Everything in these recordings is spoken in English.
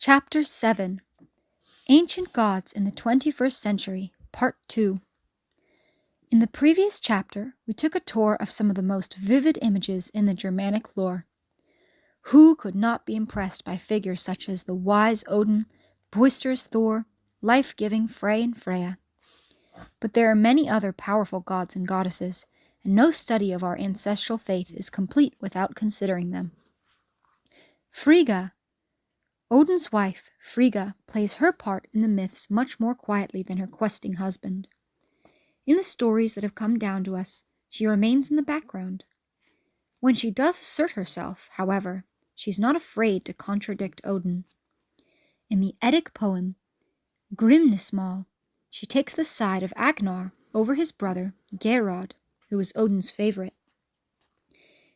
Chapter 7 Ancient Gods in the 21st Century, Part 2. In the previous chapter, we took a tour of some of the most vivid images in the Germanic lore. Who could not be impressed by figures such as the wise Odin, boisterous Thor, life-giving Frey and Freya? But there are many other powerful gods and goddesses, and no study of our ancestral faith is complete without considering them. Frigga. Odin's wife, Frigga, plays her part in the myths much more quietly than her questing husband. In the stories that have come down to us, she remains in the background. When she does assert herself, however, she's not afraid to contradict Odin. In the Eddic poem, Grimnismal, she takes the side of Agnar over his brother, Geirrod, who is Odin's favorite.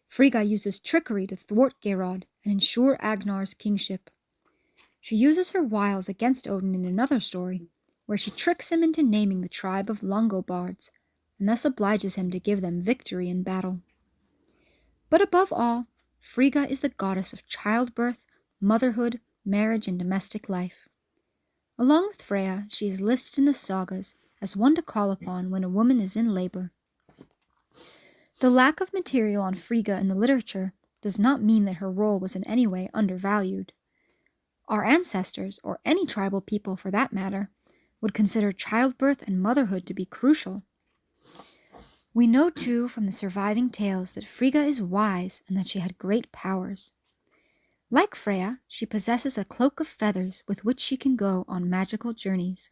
Frigga uses trickery to thwart Geirrod and ensure Agnar's kingship. She uses her wiles against Odin in another story, where she tricks him into naming the tribe of Longobards, and thus obliges him to give them victory in battle. But above all, Frigga is the goddess of childbirth, motherhood, marriage, and domestic life. Along with Freya, she is listed in the sagas as one to call upon when a woman is in labor. The lack of material on Frigga in the literature does not mean that her role was in any way undervalued. Our ancestors, or any tribal people for that matter, would consider childbirth and motherhood to be crucial. We know too from the surviving tales that Frigga is wise and that she had great powers. Like Freya, she possesses a cloak of feathers with which she can go on magical journeys.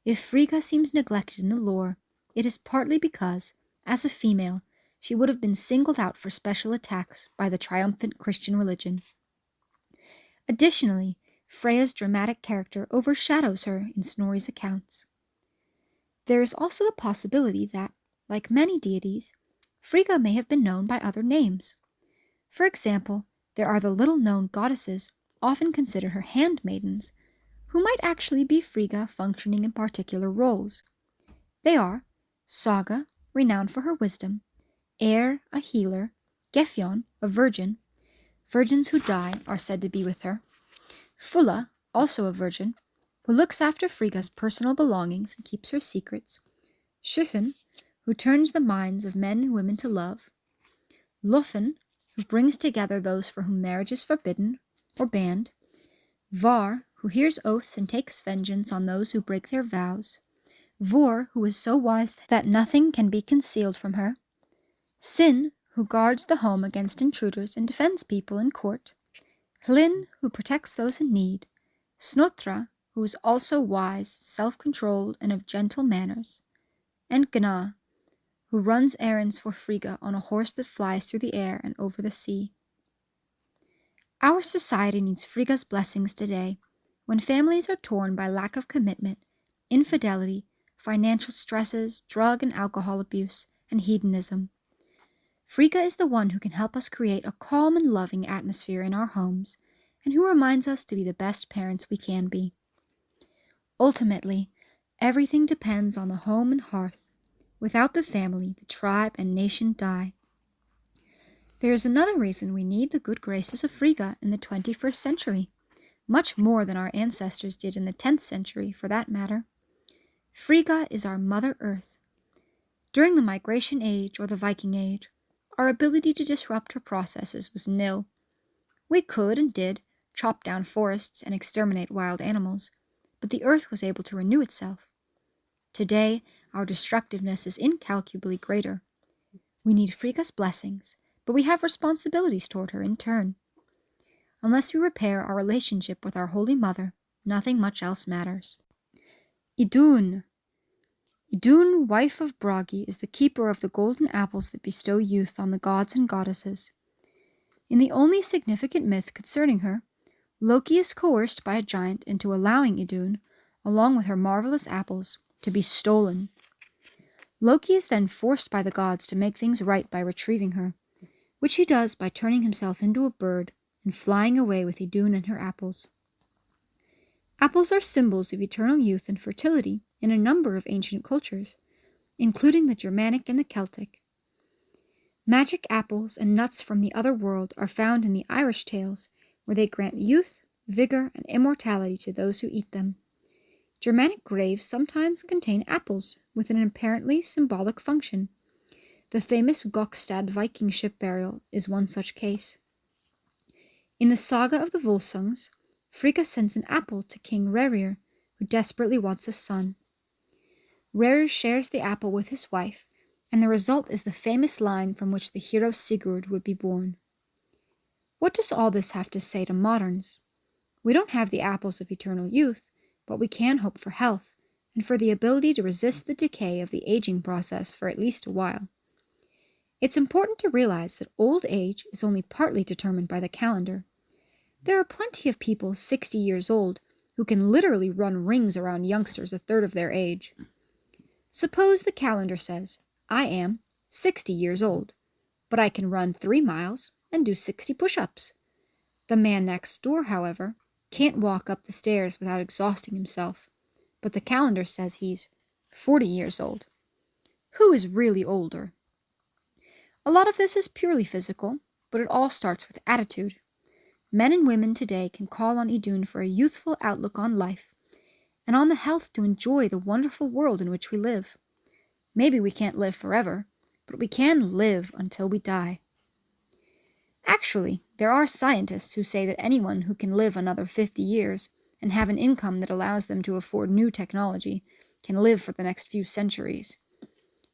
If Frigga seems neglected in the lore, it is partly because, as a female, she would have been singled out for special attacks by the triumphant Christian religion. Additionally, Freya's dramatic character overshadows her in Snorri's accounts. There is also the possibility that, like many deities, Frigga may have been known by other names. For example, there are the little-known goddesses, often considered her handmaidens, who might actually be Frigga functioning in particular roles. They are Saga, renowned for her wisdom, Eir, a healer, Gefjon, a virgin. Virgins who die are said to be with her. Fulla, also a virgin, who looks after Frigga's personal belongings and keeps her secrets. Schuffen, who turns the minds of men and women to love. Lofn, who brings together those for whom marriage is forbidden or banned. Var, who hears oaths and takes vengeance on those who break their vows. Vor, who is so wise that nothing can be concealed from her. Sin, who guards the home against intruders and defends people in court. Hlin, who protects those in need. Snotra, who is also wise, self-controlled, and of gentle manners. And Gna, who runs errands for Frigga on a horse that flies through the air and over the sea. Our society needs Frigga's blessings today, when families are torn by lack of commitment, infidelity, financial stresses, drug and alcohol abuse, and hedonism. Frigga is the one who can help us create a calm and loving atmosphere in our homes, and who reminds us to be the best parents we can be. Ultimately, everything depends on the home and hearth. Without the family, the tribe and nation die. There is another reason we need the good graces of Frigga in the 21st century, much more than our ancestors did in the 10th century, for that matter. Frigga is our Mother Earth. During the Migration Age or the Viking Age, our ability to disrupt her processes was nil. We could and did chop down forests and exterminate wild animals, but the earth was able to renew itself. Today, our destructiveness is incalculably greater. We need Frigga's blessings, but we have responsibilities toward her in turn. Unless we repair our relationship with our Holy Mother, nothing much else matters. Idun. Idun, wife of Bragi, is the keeper of the golden apples that bestow youth on the gods and goddesses. In the only significant myth concerning her, Loki is coerced by a giant into allowing Idun, along with her marvelous apples, to be stolen. Loki is then forced by the gods to make things right by retrieving her, which he does by turning himself into a bird and flying away with Idun and her apples. Apples are symbols of eternal youth and fertility in a number of ancient cultures, including the Germanic and the Celtic. Magic apples and nuts from the other world are found in the Irish tales, where they grant youth, vigor, and immortality to those who eat them. Germanic graves sometimes contain apples with an apparently symbolic function. The famous Gokstad Viking ship burial is one such case. In the saga of the Volsungs, Frigga sends an apple to King Rerir, who desperately wants a son. Rerir shares the apple with his wife, and the result is the famous line from which the hero Sigurd would be born. What does all this have to say to moderns? We don't have the apples of eternal youth, but we can hope for health, and for the ability to resist the decay of the aging process for at least a while. It's important to realize that old age is only partly determined by the calendar. There are plenty of people 60 years old who can literally run rings around youngsters a third of their age. Suppose the calendar says, I am 60 years old, but I can run 3 miles and do 60 push-ups. The man next door, however, can't walk up the stairs without exhausting himself, but the calendar says he's 40 years old. Who is really older? A lot of this is purely physical, but it all starts with attitude. Men and women today can call on Idun for a youthful outlook on life, and on the health to enjoy the wonderful world in which we live. Maybe we can't live forever, but we can live until we die. Actually, there are scientists who say that anyone who can live another 50 years and have an income that allows them to afford new technology can live for the next few centuries.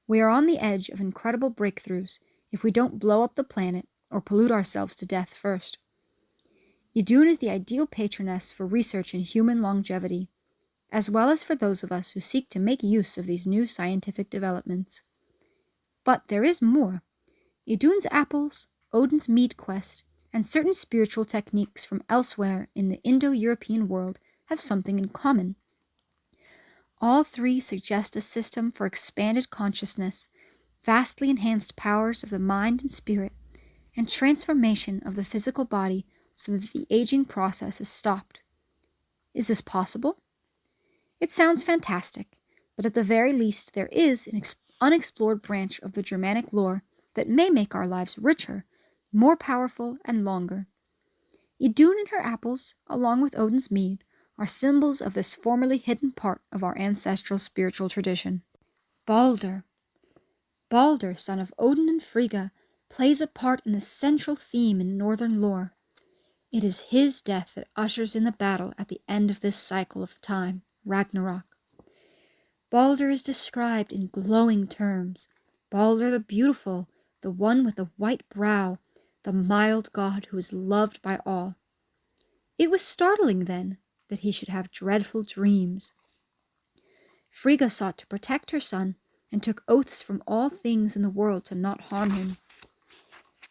We are on the edge of incredible breakthroughs if we don't blow up the planet or pollute ourselves to death first. Idun is the ideal patroness for research in human longevity, as well as for those of us who seek to make use of these new scientific developments. But there is more. Idun's apples, Odin's mead quest, and certain spiritual techniques from elsewhere in the Indo-European world have something in common. All three suggest a system for expanded consciousness, vastly enhanced powers of the mind and spirit, and transformation of the physical body so that the aging process is stopped. Is this possible? It sounds fantastic, but at the very least there is an unexplored branch of the Germanic lore that may make our lives richer, more powerful, and longer. Idun and her apples, along with Odin's mead, are symbols of this formerly hidden part of our ancestral spiritual tradition. Balder. Balder, son of Odin and Frigga, plays a part in the central theme in northern lore. It is his death that ushers in the battle at the end of this cycle of time, Ragnarok. Balder is described in glowing terms. Balder the beautiful, the one with the white brow, the mild god who is loved by all. It was startling, then, that he should have dreadful dreams. Frigga sought to protect her son and took oaths from all things in the world to not harm him.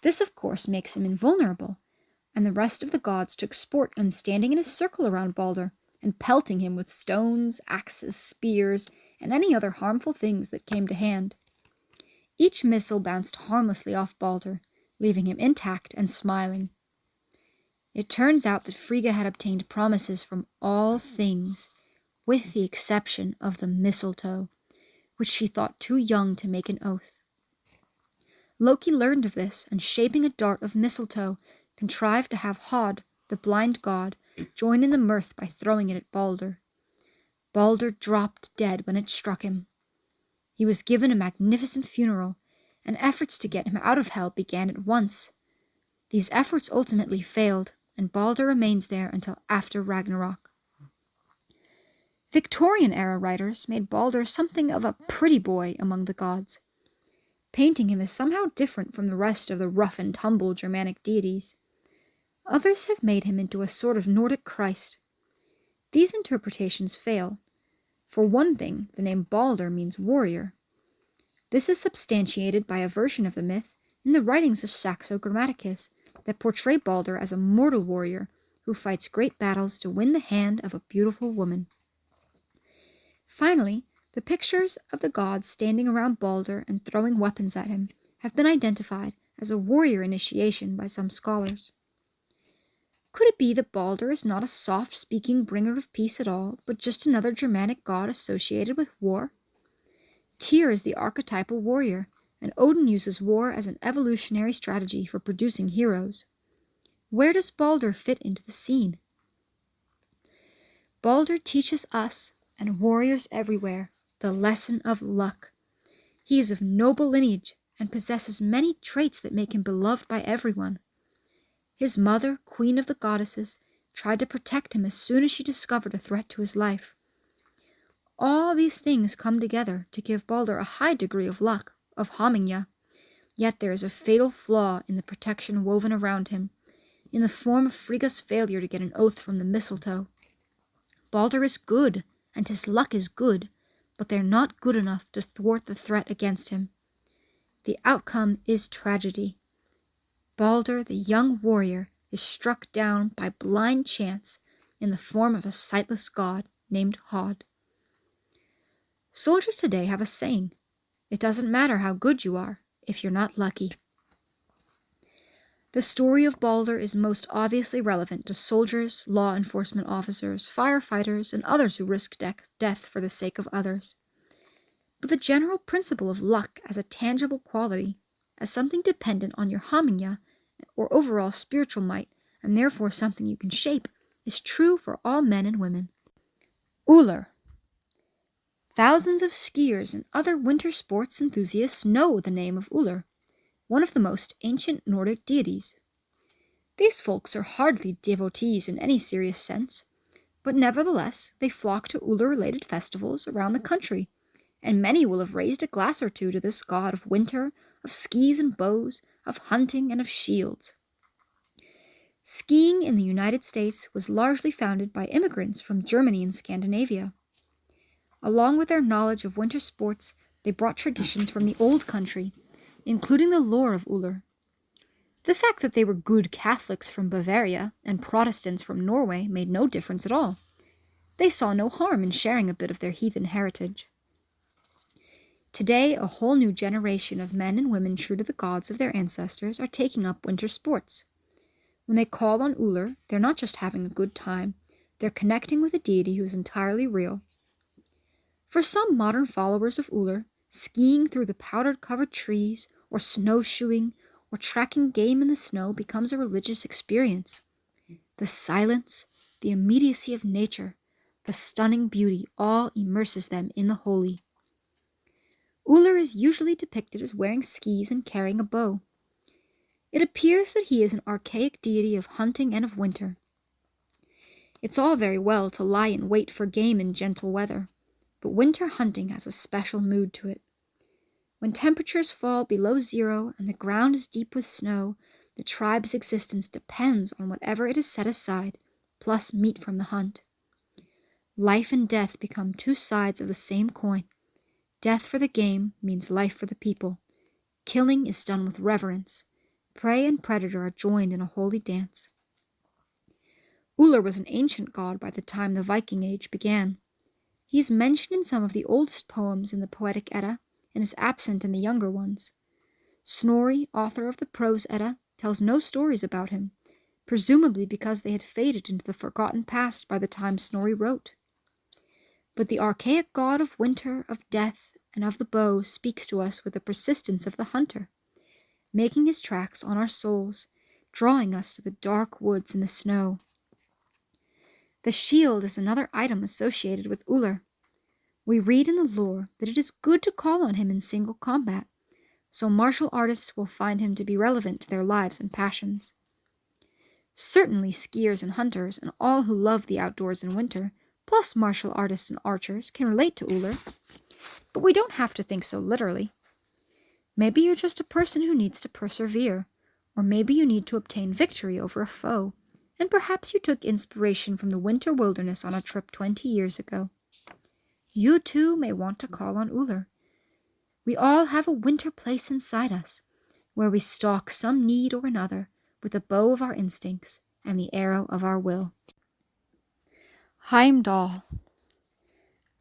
This, of course, makes him invulnerable, and the rest of the gods took sport in standing in a circle around Balder and pelting him with stones, axes, spears, and any other harmful things that came to hand. Each missile bounced harmlessly off Balder, leaving him intact and smiling. It turns out that Frigga had obtained promises from all things, with the exception of the mistletoe, which she thought too young to make an oath. Loki learned of this, and shaping a dart of mistletoe, contrived to have Hod, the blind god, join in the mirth by throwing it at Balder. Balder dropped dead when it struck him. He was given a magnificent funeral, and efforts to get him out of hell began at once. These efforts ultimately failed, and Balder remains there until after Ragnarok. Victorian-era writers made Balder something of a pretty boy among the gods, painting him as somehow different from the rest of the rough-and-tumble Germanic deities. Others have made him into a sort of Nordic Christ. These interpretations fail. For one thing, the name Balder means warrior. This is substantiated by a version of the myth in the writings of Saxo Grammaticus that portray Balder as a mortal warrior who fights great battles to win the hand of a beautiful woman. Finally, the pictures of the gods standing around Balder and throwing weapons at him have been identified as a warrior initiation by some scholars. Could it be that Balder is not a soft-speaking bringer of peace at all, but just another Germanic god associated with war? Tyr is the archetypal warrior, and Odin uses war as an evolutionary strategy for producing heroes. Where does Balder fit into the scene? Balder teaches us, and warriors everywhere, the lesson of luck. He is of noble lineage and possesses many traits that make him beloved by everyone. His mother, queen of the goddesses, tried to protect him as soon as she discovered a threat to his life. All these things come together to give Balder a high degree of luck, of Hamingja, yet there is a fatal flaw in the protection woven around him, in the form of Frigga's failure to get an oath from the mistletoe. Balder is good, and his luck is good, but they're not good enough to thwart the threat against him. The outcome is tragedy. Balder, the young warrior, is struck down by blind chance in the form of a sightless god named Hod. Soldiers today have a saying, "It doesn't matter how good you are if you're not lucky." The story of Balder is most obviously relevant to soldiers, law enforcement officers, firefighters, and others who risk death for the sake of others. But the general principle of luck as a tangible quality, as something dependent on your Hamingja or overall spiritual might, and therefore something you can shape, is true for all men and women. Ullr. Thousands of skiers and other winter sports enthusiasts know the name of Ullr, one of the most ancient Nordic deities. These folks are hardly devotees in any serious sense, but nevertheless they flock to Ullr-related festivals around the country, and many will have raised a glass or two to this god of winter, of skis and bows, of hunting and of shields. Skiing in the United States was largely founded by immigrants from Germany and Scandinavia. Along with their knowledge of winter sports, they brought traditions from the old country, including the lore of Ullr. The fact that they were good Catholics from Bavaria and Protestants from Norway made no difference at all. They saw no harm in sharing a bit of their heathen heritage. Today, a whole new generation of men and women true to the gods of their ancestors are taking up winter sports. When they call on Ullr, they're not just having a good time, they're connecting with a deity who is entirely real. For some modern followers of Ullr, skiing through the powder-covered trees, or snowshoeing, or tracking game in the snow becomes a religious experience. The silence, the immediacy of nature, the stunning beauty all immerses them in the holy. Ullr is usually depicted as wearing skis and carrying a bow. It appears that he is an archaic deity of hunting and of winter. It's all very well to lie in wait for game in gentle weather, but winter hunting has a special mood to it. When temperatures fall below zero and the ground is deep with snow, the tribe's existence depends on whatever it has set aside, plus meat from the hunt. Life and death become two sides of the same coin. Death for the game means life for the people. Killing is done with reverence. Prey and predator are joined in a holy dance. Ullr was an ancient god by the time the Viking Age began. He is mentioned in some of the oldest poems in the Poetic Edda and is absent in the younger ones. Snorri, author of the Prose Edda, tells no stories about him, presumably because they had faded into the forgotten past by the time Snorri wrote. But the archaic god of winter, of death, and of the bow speaks to us with the persistence of the hunter, making his tracks on our souls, drawing us to the dark woods and the snow. The shield is another item associated with Ullr. We read in the lore that it is good to call on him in single combat, so martial artists will find him to be relevant to their lives and passions. Certainly skiers and hunters and all who love the outdoors in winter, plus martial artists and archers, can relate to Ullr. But we don't have to think so literally. Maybe you're just a person who needs to persevere, or maybe you need to obtain victory over a foe, and perhaps you took inspiration from the winter wilderness on a trip 20 years ago. You too may want to call on Ullr. We all have a winter place inside us, where we stalk some need or another with the bow of our instincts and the arrow of our will. Heimdall.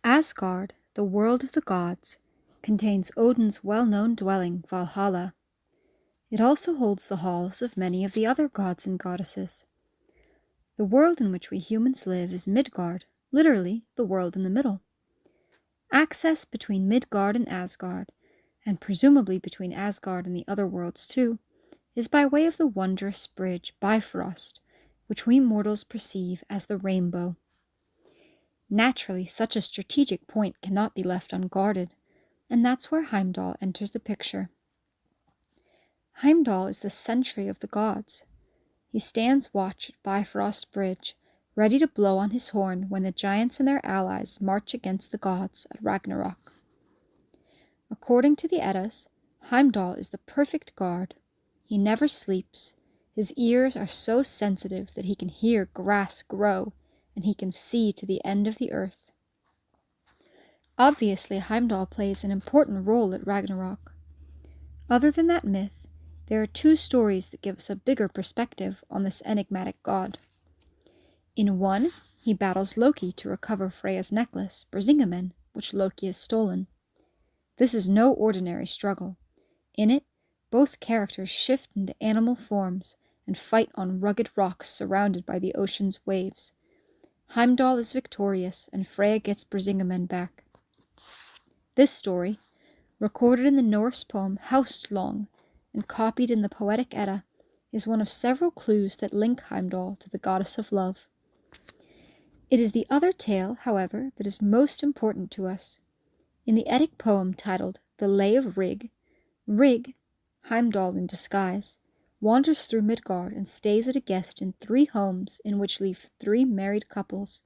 Asgard, the world of the gods, contains Odin's well-known dwelling, Valhalla. It also holds the halls of many of the other gods and goddesses. The world in which we humans live is Midgard, literally the world in the middle. Access between Midgard and Asgard, and presumably between Asgard and the other worlds too, is by way of the wondrous bridge Bifrost, which we mortals perceive as the rainbow. Naturally, such a strategic point cannot be left unguarded, and that's where Heimdall enters the picture. Heimdall is the sentry of the gods. He stands watch at Bifrost Bridge, ready to blow on his horn when the giants and their allies march against the gods at Ragnarok. According to the Eddas, Heimdall is the perfect guard. He never sleeps. His ears are so sensitive that he can hear grass grow, and he can see to the end of the earth. Obviously, Heimdall plays an important role at Ragnarok. Other than that myth, there are two stories that give us a bigger perspective on this enigmatic god. In one, he battles Loki to recover Freya's necklace, Brisingamen, which Loki has stolen. This is no ordinary struggle. In it, both characters shift into animal forms and fight on rugged rocks surrounded by the ocean's waves. Heimdall is victorious, and Freya gets Brisingamen back. This story, recorded in the Norse poem Haustlong and copied in the Poetic Edda, is one of several clues that link Heimdall to the goddess of love. It is the other tale, however, that is most important to us. In the Eddic poem titled The Lay of Rig, Rig, Heimdall in disguise, wanders through Midgard and stays as a guest in 3 homes in which live 3 married couples.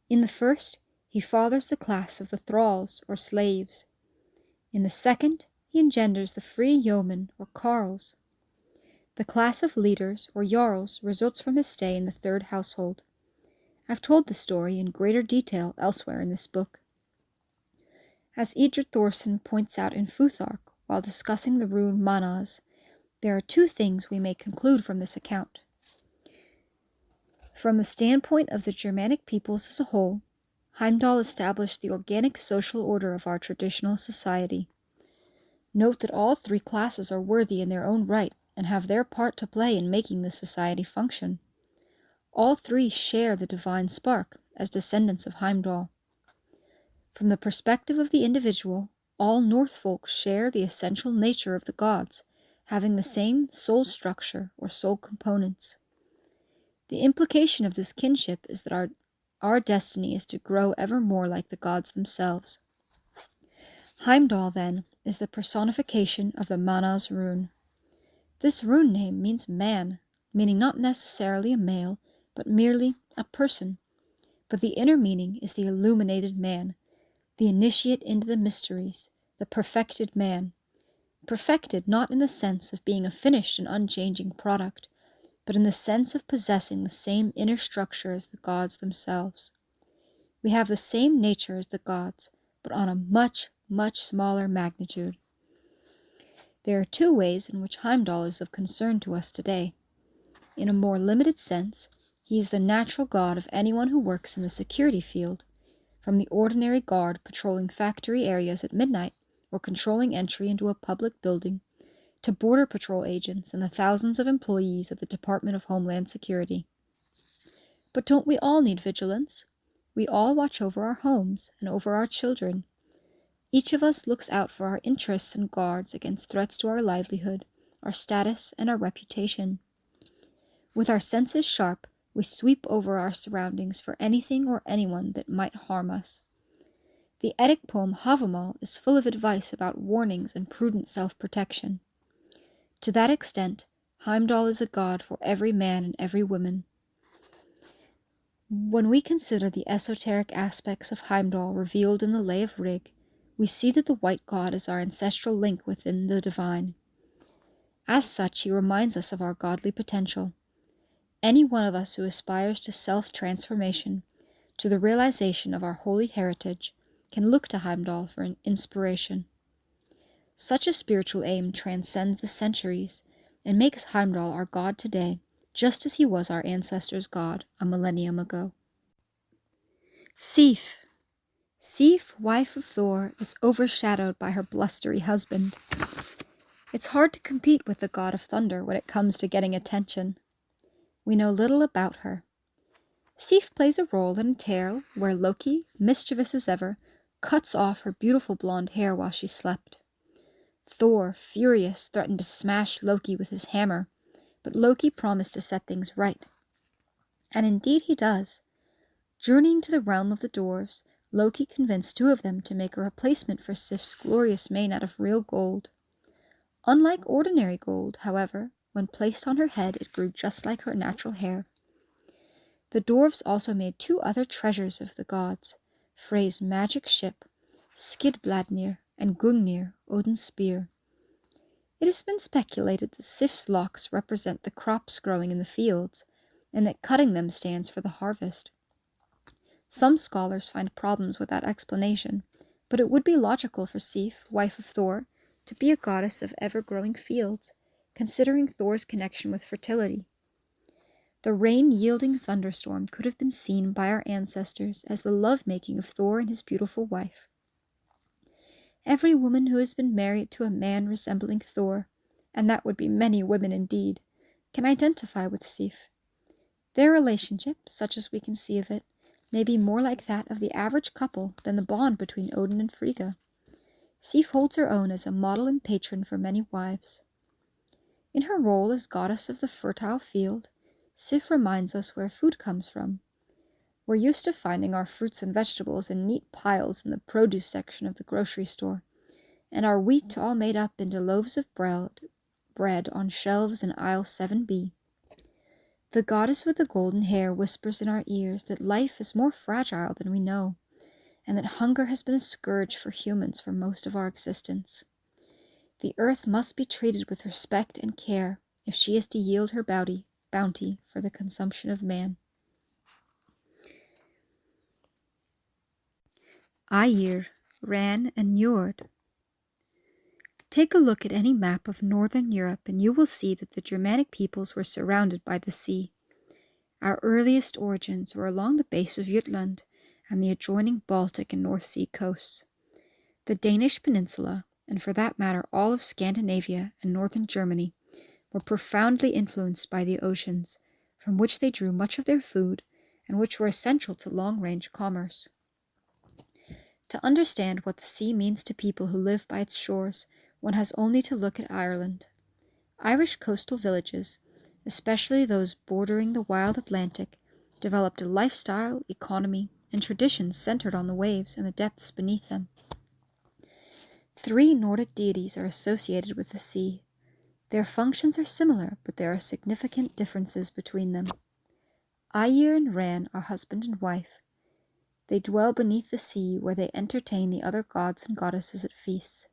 In the first, he fathers the class of the thralls, or slaves. In the second, he engenders the free yeomen, or carls. The class of leaders, or jarls, results from his stay in the 3rd household. I've told the story in greater detail elsewhere in this book. As Idrid Thorson points out in Futhark while discussing the rune Manas, there are 2 things we may conclude from this account. From the standpoint of the Germanic peoples as a whole, Heimdall established the organic social order of our traditional society. Note that all 3 classes are worthy in their own right and have their part to play in making the society function. All 3 share the divine spark as descendants of Heimdall. From the perspective of the individual, all Northfolk share the essential nature of the gods, having the same soul structure or soul components. The implication of this kinship is that our destiny is to grow ever more like the gods themselves. Heimdall, then, is the personification of the Manas rune. This rune name means man, meaning not necessarily a male, but merely a person. But the inner meaning is the illuminated man, the initiate into the mysteries, the perfected man. Perfected not in the sense of being a finished and unchanging product, but in the sense of possessing the same inner structure as the gods themselves. We have the same nature as the gods, but on a much, much smaller magnitude. There are 2 ways in which Heimdall is of concern to us today. In a more limited sense, he is the natural god of anyone who works in the security field, from the ordinary guard patrolling factory areas at midnight or controlling entry into a public building, to Border Patrol agents and the thousands of employees at the Department of Homeland Security. But don't we all need vigilance? We all watch over our homes and over our children. Each of us looks out for our interests and guards against threats to our livelihood, our status, and our reputation. With our senses sharp, we sweep over our surroundings for anything or anyone that might harm us. The Eddic poem Havamal is full of advice about warnings and prudent self-protection. To that extent, Heimdall is a god for every man and every woman. When we consider the esoteric aspects of Heimdall revealed in the Lay of Rig, we see that the white god is our ancestral link within the divine. As such, he reminds us of our godly potential. Any one of us who aspires to self-transformation, to the realization of our holy heritage, can look to Heimdall for an inspiration. Such a spiritual aim transcends the centuries and makes Heimdall our god today, just as he was our ancestors' god a millennium ago. Sif. Sif, wife of Thor, is overshadowed by her blustery husband. It's hard to compete with the god of thunder when it comes to getting attention. We know little about her. Sif plays a role in a tale where Loki, mischievous as ever, cuts off her beautiful blonde hair while she slept. Thor, furious, threatened to smash Loki with his hammer, but Loki promised to set things right. And indeed he does. Journeying to the realm of the dwarves, Loki convinced 2 of them to make a replacement for Sif's glorious mane out of real gold. Unlike ordinary gold, however, when placed on her head it grew just like her natural hair. The dwarves also made 2 other treasures of the gods, Frey's magic ship, Skidbladnir, and Gungnir, Odin's spear. It has been speculated that Sif's locks represent the crops growing in the fields, and that cutting them stands for the harvest. Some scholars find problems with that explanation, but it would be logical for Sif, wife of Thor, to be a goddess of ever-growing fields, considering Thor's connection with fertility. The rain-yielding thunderstorm could have been seen by our ancestors as the love-making of Thor and his beautiful wife. Every woman who has been married to a man resembling Thor, and that would be many women indeed, can identify with Sif. Their relationship, such as we can see of it, may be more like that of the average couple than the bond between Odin and Frigga. Sif holds her own as a model and patron for many wives. In her role as goddess of the fertile field, Sif reminds us where food comes from. We're used to finding our fruits and vegetables in neat piles in the produce section of the grocery store, and our wheat all made up into loaves of bread on shelves in aisle 7B. The goddess with the golden hair whispers in our ears that life is more fragile than we know, and that hunger has been a scourge for humans for most of our existence. The earth must be treated with respect and care if she is to yield her bounty for the consumption of man. Aegir, Ran, and Njord. Take a look at any map of northern Europe and you will see that the Germanic peoples were surrounded by the sea. Our earliest origins were along the base of Jutland and the adjoining Baltic and North Sea coasts. The Danish peninsula, and for that matter all of Scandinavia and northern Germany, were profoundly influenced by the oceans, from which they drew much of their food and which were essential to long-range commerce. To understand what the sea means to people who live by its shores, one has only to look at Ireland. Irish coastal villages, especially those bordering the wild Atlantic, developed a lifestyle, economy, and traditions centered on the waves and the depths beneath them. 3 Nordic deities are associated with the sea. Their functions are similar, but there are significant differences between them. Aegir and Ran are husband and wife. They dwell beneath the sea, where they entertain the other gods and goddesses at feasts.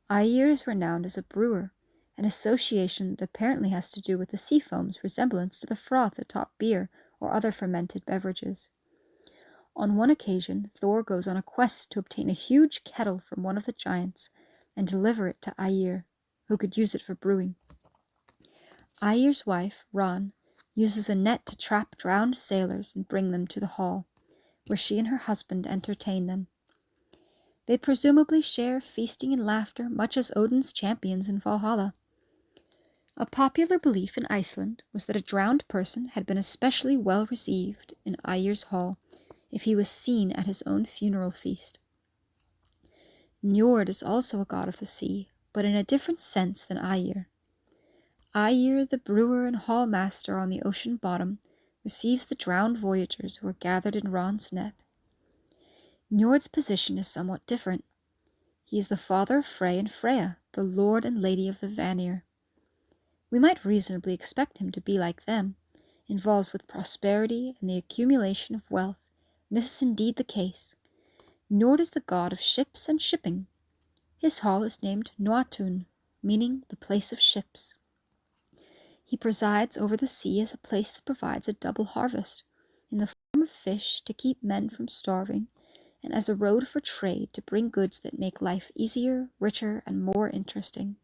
Aegir is renowned as a brewer, an association that apparently has to do with the sea foam's resemblance to the froth atop beer or other fermented beverages. On one occasion, Thor goes on a quest to obtain a huge kettle from one of the giants and deliver it to Aegir, who could use it for brewing. Aegir's wife, Ran, uses a net to trap drowned sailors and bring them to the hall, where she and her husband entertain them. They presumably share feasting and laughter much as Odin's champions in Valhalla. A popular belief in Iceland was that a drowned person had been especially well received in Aegir's hall if he was seen at his own funeral feast. Njord is also a god of the sea, but in a different sense than Aegir. Aegir, the brewer and hall master on the ocean bottom, receives the drowned voyagers who are gathered in Ran's net. Njord's position is somewhat different. He is the father of Frey and Freya, the lord and lady of the Vanir. We might reasonably expect him to be like them, involved with prosperity and the accumulation of wealth, and this is indeed the case. Njord is the god of ships and shipping. His hall is named Noatun, meaning the place of ships. He presides over the sea as a place that provides a double harvest, in the form of fish to keep men from starving, and as a road for trade to bring goods that make life easier, richer, and more interesting.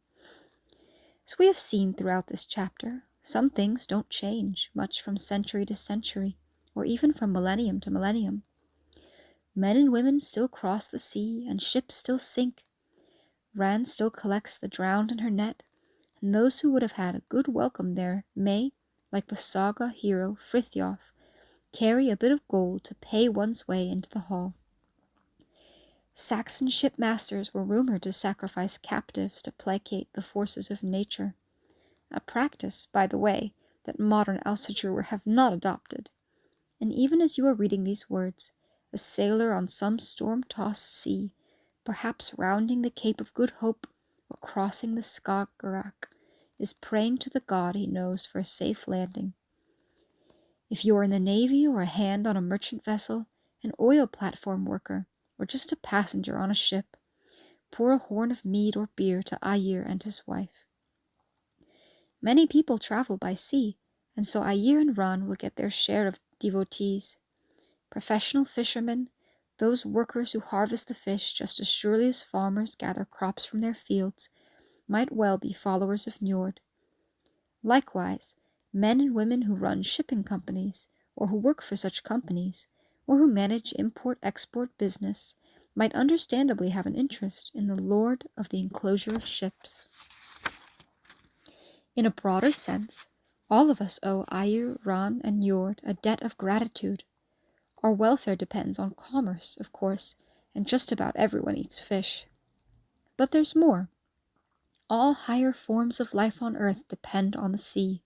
As we have seen throughout this chapter, some things don't change much from century to century, or even from millennium to millennium. Men and women still cross the sea, and ships still sink. Ran still collects the drowned in her net, and those who would have had a good welcome there may, like the saga hero Frithjof, carry a bit of gold to pay one's way into the hall. Saxon shipmasters were rumored to sacrifice captives to placate the forces of nature, a practice, by the way, that modern Alsager have not adopted. and even as you are reading these words, a sailor on some storm-tossed sea, perhaps rounding the Cape of Good Hope or crossing the Skagerrak, is praying to the God he knows for a safe landing. If you are in the Navy or a hand on a merchant vessel, an oil platform worker, or just a passenger on a ship, pour a horn of mead or beer to Ayer and his wife. Many people travel by sea, and so Ayer and Ran will get their share of devotees. Professional fishermen, those workers who harvest the fish just as surely as farmers gather crops from their fields, might well be followers of Njord. Likewise, men and women who run shipping companies, or who work for such companies, or who manage import-export business, might understandably have an interest in the Lord of the enclosure of ships. In a broader sense, all of us owe Ayer, Ran, and Njord a debt of gratitude. Our welfare depends on commerce, of course, and just about everyone eats fish. But there's more. All higher forms of life on Earth depend on the sea.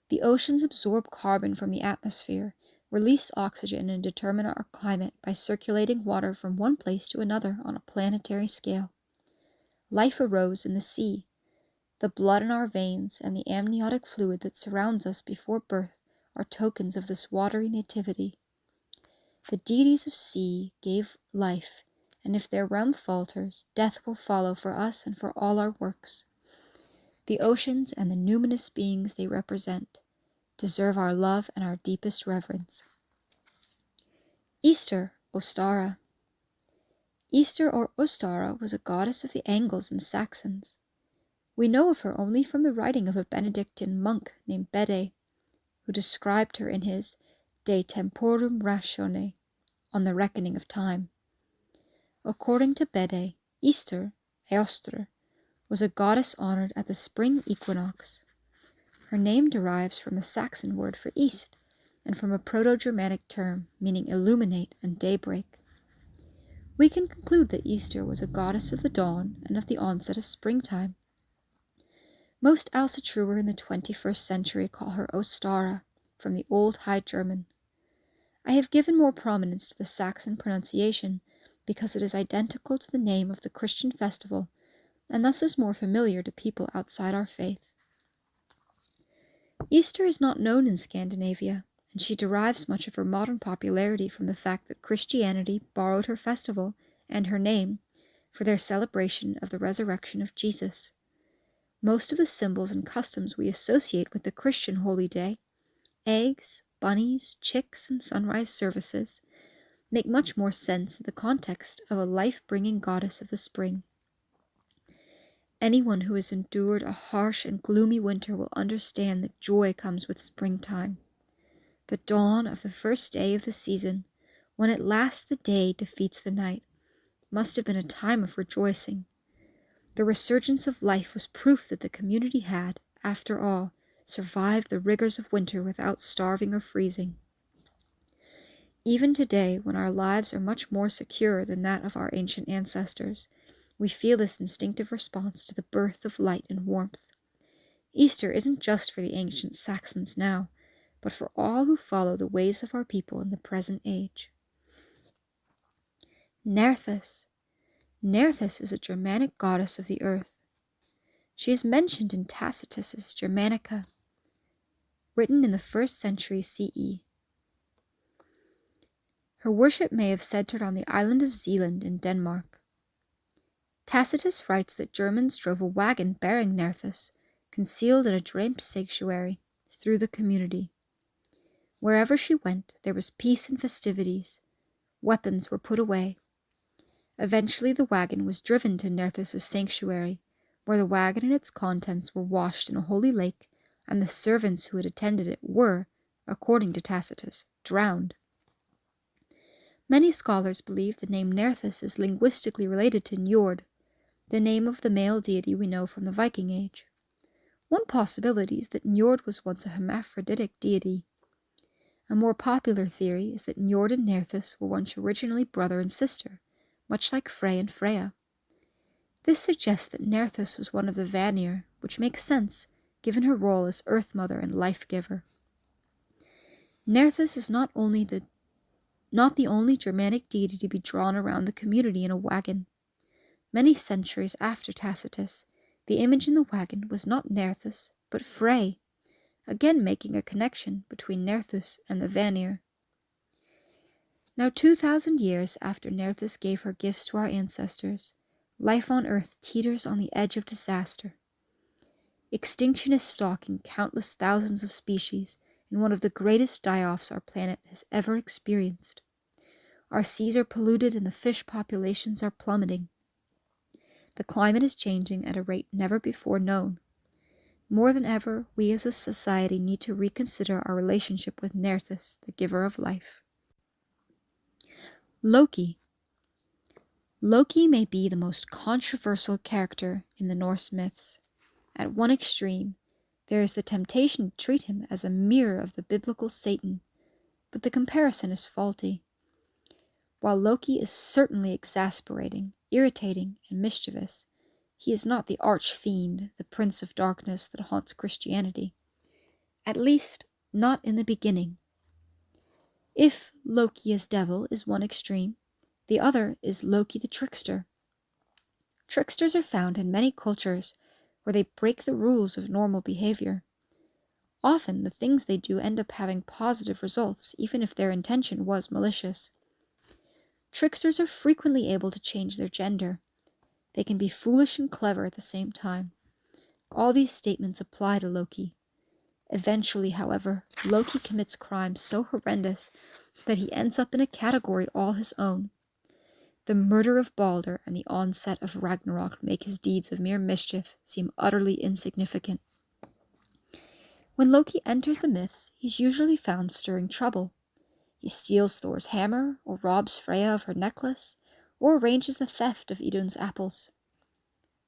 The oceans absorb carbon from the atmosphere, release oxygen, and determine our climate by circulating water from one place to another on a planetary scale. Life arose in the sea. The blood in our veins and the amniotic fluid that surrounds us before birth are tokens of this watery nativity. The deities of sea gave life, and if their realm falters, death will follow for us and for all our works. The oceans and the numinous beings they represent deserve our love and our deepest reverence. Easter, Ostara. Easter or Ostara was a goddess of the Angles and Saxons. We know of her only from the writing of a Benedictine monk named Bede, who described her in his De Temporum Ratione, on the reckoning of time. According to Bede, Easter, Eostr, was a goddess honored at the spring equinox. Her name derives from the Saxon word for east, and from a Proto-Germanic term meaning illuminate and daybreak. We can conclude that Easter was a goddess of the dawn and of the onset of springtime. Most Alsatruer in the 21st century call her Ostara, from the Old High German. I have given more prominence to the Saxon pronunciation because it is identical to the name of the Christian festival, and thus is more familiar to people outside our faith. Easter is not known in Scandinavia, and she derives much of her modern popularity from the fact that Christianity borrowed her festival and her name for their celebration of the resurrection of Jesus. Most of the symbols and customs we associate with the Christian holy day, eggs, bunnies, chicks, and sunrise services, make much more sense in the context of a life-bringing goddess of the spring. Anyone who has endured a harsh and gloomy winter will understand that joy comes with springtime. The dawn of the first day of the season, when at last the day defeats the night, must have been a time of rejoicing. The resurgence of life was proof that the community had, after all, survived the rigors of winter without starving or freezing. Even today, when our lives are much more secure than that of our ancient ancestors, we feel this instinctive response to the birth of light and warmth. Easter isn't just for the ancient Saxons now, but for all who follow the ways of our people in the present age. Nerthus. Nerthus is a Germanic goddess of the earth. She is mentioned in Tacitus's Germanica, written in the 1st century CE. Her worship may have centered on the island of Zealand in Denmark. Tacitus writes that Germans drove a wagon bearing Nerthus, concealed in a draped sanctuary, through the community. Wherever she went, there was peace and festivities. Weapons were put away. Eventually the wagon was driven to Nerthus's sanctuary, where the wagon and its contents were washed in a holy lake, and the servants who had attended it were, according to Tacitus, drowned. Many scholars believe the name Nerthus is linguistically related to Njord, the name of the male deity we know from the Viking Age. One possibility is that Njord was once a hermaphroditic deity. A more popular theory is that Njord and Nerthus were once originally brother and sister, much like Frey and Freya. This suggests that Nerthus was one of the Vanir, which makes sense, given her role as Earth Mother and Life Giver. Nerthus is not the only Germanic deity to be drawn around the community in a wagon. Many centuries after Tacitus, the image in the wagon was not Nerthus, but Frey, again making a connection between Nerthus and the Vanir. Now 2,000 years after Nerthus gave her gifts to our ancestors, life on Earth teeters on the edge of disaster. Extinction is stalking countless thousands of species in one of the greatest die-offs our planet has ever experienced. Our seas are polluted and the fish populations are plummeting. The climate is changing at a rate never before known. More than ever, we as a society need to reconsider our relationship with Nerthus, the giver of life. Loki. Loki may be the most controversial character in the Norse myths. At one extreme, there is the temptation to treat him as a mirror of the biblical Satan, but the comparison is faulty. While Loki is certainly exasperating, irritating, and mischievous, he is not the arch-fiend, the prince of darkness that haunts Christianity. At least, not in the beginning. If Loki as devil is one extreme, the other is Loki the trickster. Tricksters are found in many cultures where they break the rules of normal behavior. Often the things they do end up having positive results, even if their intention was malicious. Tricksters are frequently able to change their gender. They can be foolish and clever at the same time. All these statements apply to Loki. Eventually, however, Loki commits crimes so horrendous that he ends up in a category all his own. The murder of Balder and the onset of Ragnarok make his deeds of mere mischief seem utterly insignificant. When Loki enters the myths, he's usually found stirring trouble. He steals Thor's hammer, or robs Freya of her necklace, or arranges the theft of Idun's apples.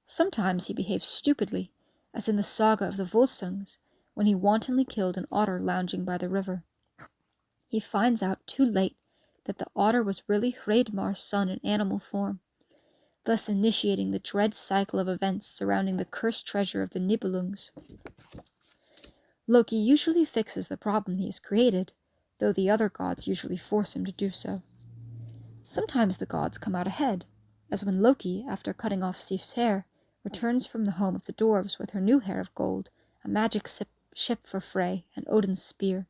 Sometimes he behaves stupidly, as in the saga of the Volsungs, when he wantonly killed an otter lounging by the river. He finds out too late that the otter was really Hreidmar's son in animal form, thus initiating the dread cycle of events surrounding the cursed treasure of the Nibelungs. Loki usually fixes the problem he has created, though the other gods usually force him to do so. Sometimes the gods come out ahead, as when Loki, after cutting off Sif's hair, returns from the home of the dwarves with her new hair of gold, a magic ship for Frey, and Odin's spear.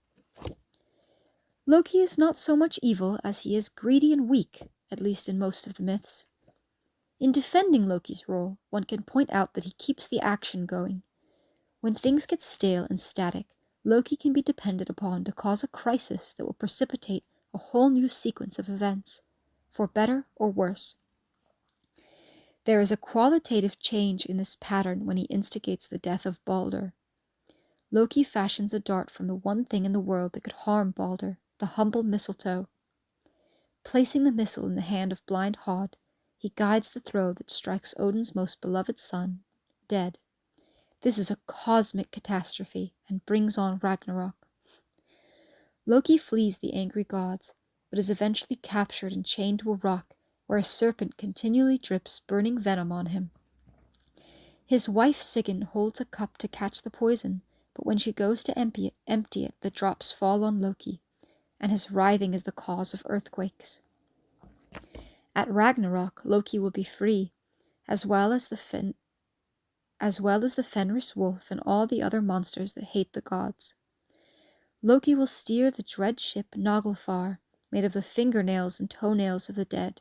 Loki is not so much evil as he is greedy and weak, at least in most of the myths. In defending Loki's role, one can point out that he keeps the action going. When things get stale and static, Loki can be depended upon to cause a crisis that will precipitate a whole new sequence of events, for better or worse. There is a qualitative change in this pattern when he instigates the death of Balder. Loki fashions a dart from the one thing in the world that could harm Balder, the humble mistletoe. Placing the missile in the hand of blind Hod, he guides the throw that strikes Odin's most beloved son, dead. This is a cosmic catastrophe and brings on Ragnarok. Loki flees the angry gods, but is eventually captured and chained to a rock where a serpent continually drips burning venom on him. His wife Sigyn holds a cup to catch the poison, but when she goes to empty it, the drops fall on Loki, and his writhing is the cause of earthquakes. At Ragnarok, Loki will be free, as well as the Fenris wolf and all the other monsters that hate the gods. Loki will steer the dread ship Naglfar, made of the fingernails and toenails of the dead.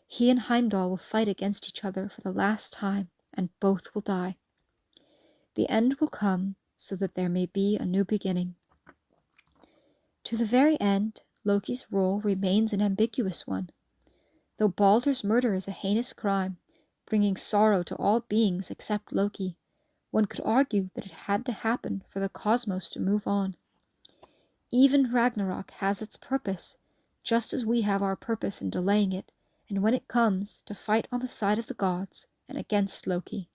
He and Heimdall will fight against each other for the last time, and both will die. The end will come so that there may be a new beginning. To the very end, Loki's role remains an ambiguous one. Though Balder's murder is a heinous crime, bringing sorrow to all beings except Loki, one could argue that it had to happen for the cosmos to move on. Even Ragnarok has its purpose, just as we have our purpose in delaying it, and when it comes, to fight on the side of the gods and against Loki.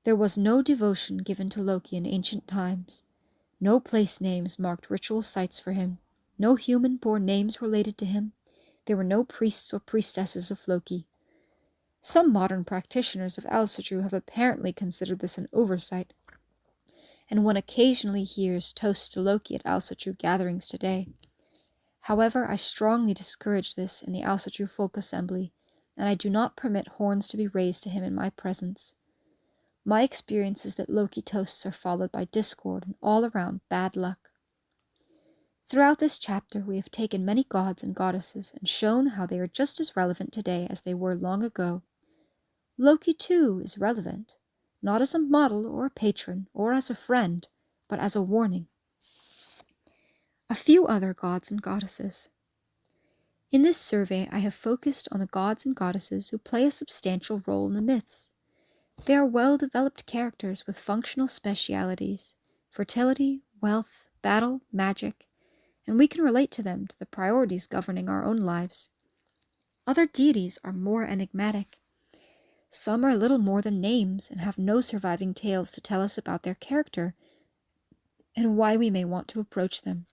There was no devotion given to Loki in ancient times. No place names marked ritual sites for him. No human bore names related to him. There were no priests or priestesses of Loki. Some modern practitioners of Asatru have apparently considered this an oversight, and one occasionally hears toasts to Loki at Alsatru gatherings today. However, I strongly discourage this in the Alsatru Folk Assembly, and I do not permit horns to be raised to him in my presence. My experience is that Loki toasts are followed by discord and all-around bad luck. Throughout this chapter, we have taken many gods and goddesses and shown how they are just as relevant today as they were long ago. Loki, too, is relevant, not as a model or a patron or as a friend, but as a warning. A few other gods and goddesses. In this survey, I have focused on the gods and goddesses who play a substantial role in the myths. They are well-developed characters with functional specialities, fertility, wealth, battle, magic, and we can relate to them to the priorities governing our own lives. Other deities are more enigmatic. Some are little more than names and have no surviving tales to tell us about their character and why we may want to approach them.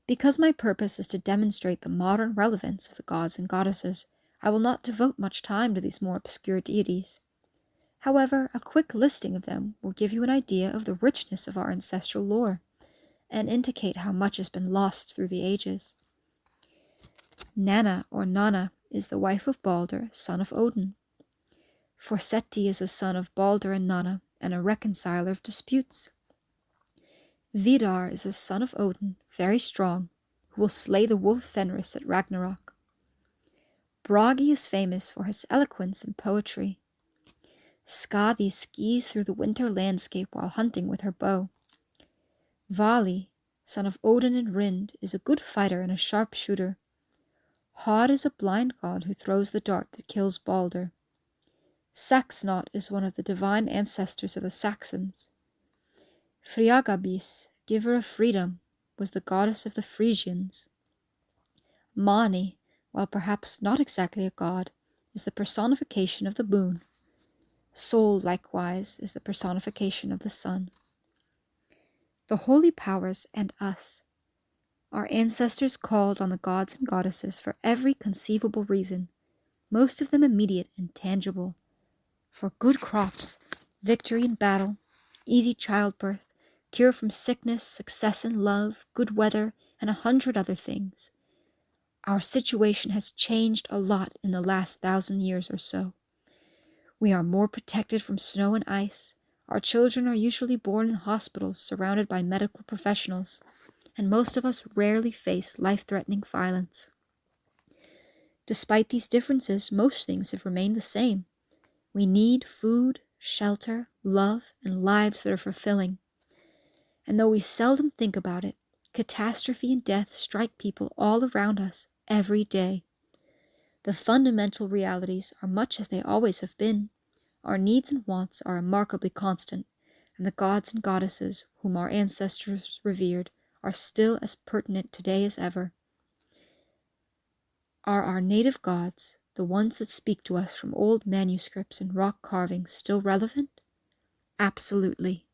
Because my purpose is to demonstrate the modern relevance of the gods and goddesses, I will not devote much time to these more obscure deities. However, a quick listing of them will give you an idea of the richness of our ancestral lore, and indicate how much has been lost through the ages. Nanna, or Nanna, is the wife of Balder, son of Odin. Forseti is a son of Balder and Nanna, and a reconciler of disputes. Vidar is a son of Odin, very strong, who will slay the wolf Fenris at Ragnarok. Bragi is famous for his eloquence and poetry. Skadi skis through the winter landscape while hunting with her bow. Vali, son of Odin and Rind, is a good fighter and a sharp shooter. Hod is a blind god who throws the dart that kills Balder. Saxnot is one of the divine ancestors of the Saxons. Friagabis, giver of freedom, was the goddess of the Frisians. Mani, while perhaps not exactly a god, is the personification of the moon. Sol, likewise, is the personification of the sun. The holy powers and us. Our ancestors called on the gods and goddesses for every conceivable reason, most of them immediate and tangible. For good crops, victory in battle, easy childbirth, cure from sickness, success in love, good weather, and 100 other things. Our situation has changed a lot in the last 1,000 years or so. We are more protected from snow and ice. Our children are usually born in hospitals surrounded by medical professionals, and most of us rarely face life-threatening violence. Despite these differences, most things have remained the same. We need food, shelter, love, and lives that are fulfilling. And though we seldom think about it, catastrophe and death strike people all around us every day. The fundamental realities are much as they always have been. Our needs and wants are remarkably constant, and the gods and goddesses whom our ancestors revered are still as pertinent today as ever. Are our native gods, the ones that speak to us from old manuscripts and rock carvings, still relevant? Absolutely.